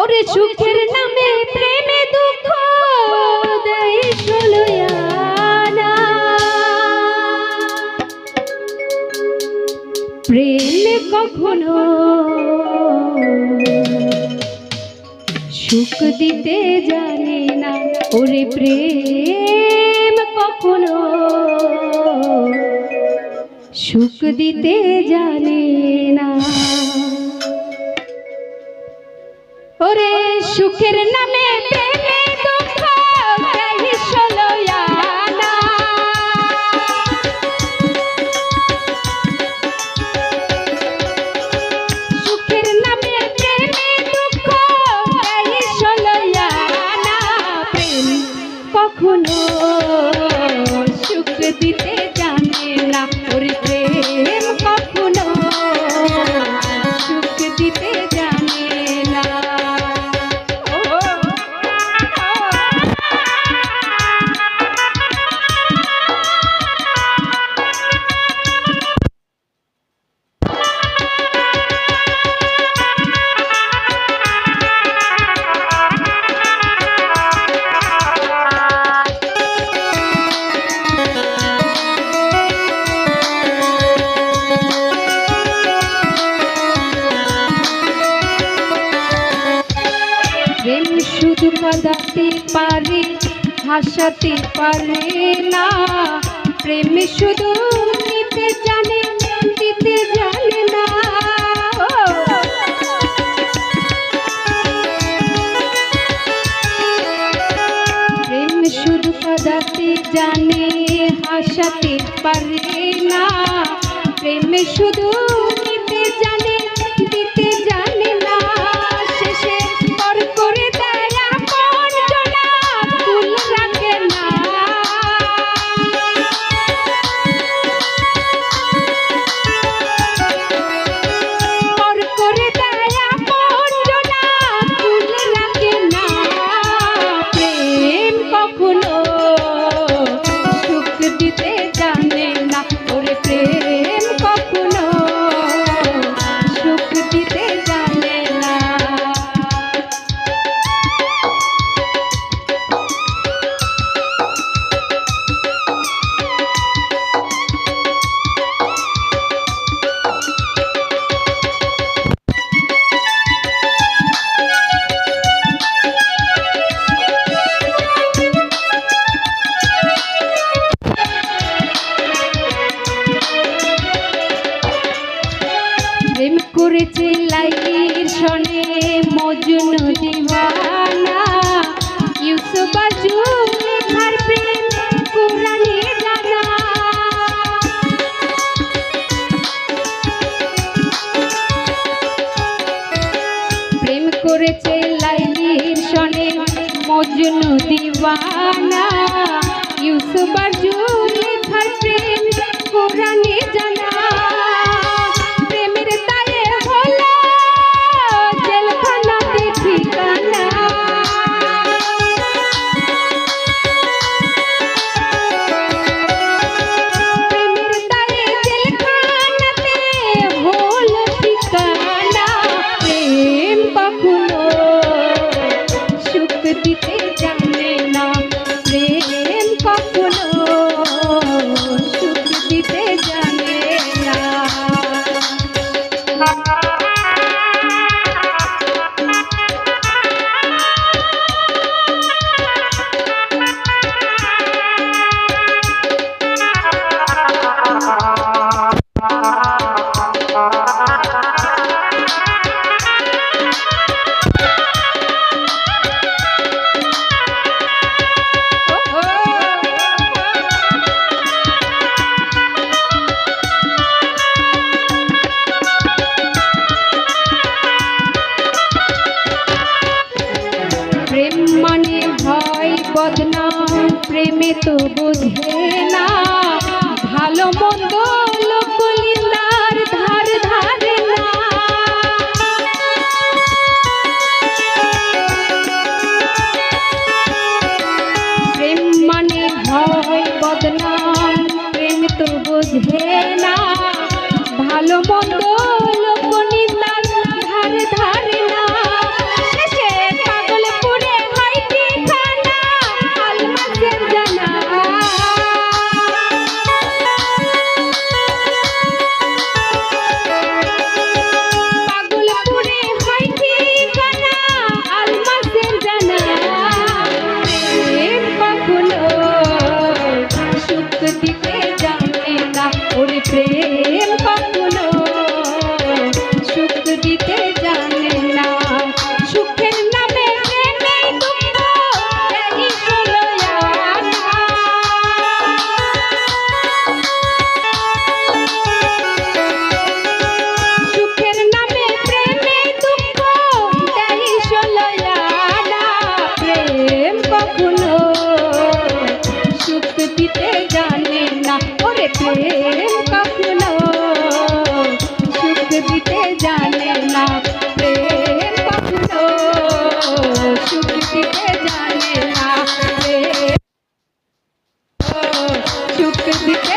ওরে সুখের নামে প্রেমে দুঃখ দেয় ষোলয়ানা। প্রেম কখনো সুখ দিতে জানে না। ওরে প্রেম কখনো সুখ দিতে জানে না। ওরে সুখের নামে প্রেমে দুঃখ দেয় ষোলয়ানা। সুখের নামে প্রেমে দুঃখ দেয় ষোলয়ানা। প্রেম কখনো সুখ দিতে জানে না। ওরে প্রেম কখনো সুখ দিতে জানে না। প্রেম শুধু কাঁদাতে পারে হাসাতে পারে না। প্রেম শুধু নিতে জানে দিতে জানে না। প্রেম শুধু কাঁদাতে জানে হাসাতে পারে না। প্রেম শুধু নিতে জানে দিতে জানে না। শেষে পর করে দেয় আপন জনা ভুল রাখে না। পর করে দেয় আপন জনা ভুল রাখে না। প্রেম কখনো সুখ দিতে জানে না। ওরে প্রেম কখনো সুখ দিতে জানে না। প্রেম করেছে লাইলির সনে মজনু দিওয়ানা। ইউসুফ আর জুলেখার প্রেম কুরআনে জানা। প্রেম করেছে লাইলির সনে মজনু দিওয়ানা। ইউসুফ আর জুলেখার প্রেম কুরআনে জানা। দিতে জানে না। প্রেম কখনো সুখ দিতে জানে না। প্রেম মানে হয় বদনাম প্রেমে তো বোঝে না। ভালো মন্দ লোকলিন্দার ধার ধারে না। প্রেম মানে হয় বদনাম প্রেম তো বোঝে না। ভালো মন্দ লোকলিন্দার ধার ধারে না। শেষে সুখ দিত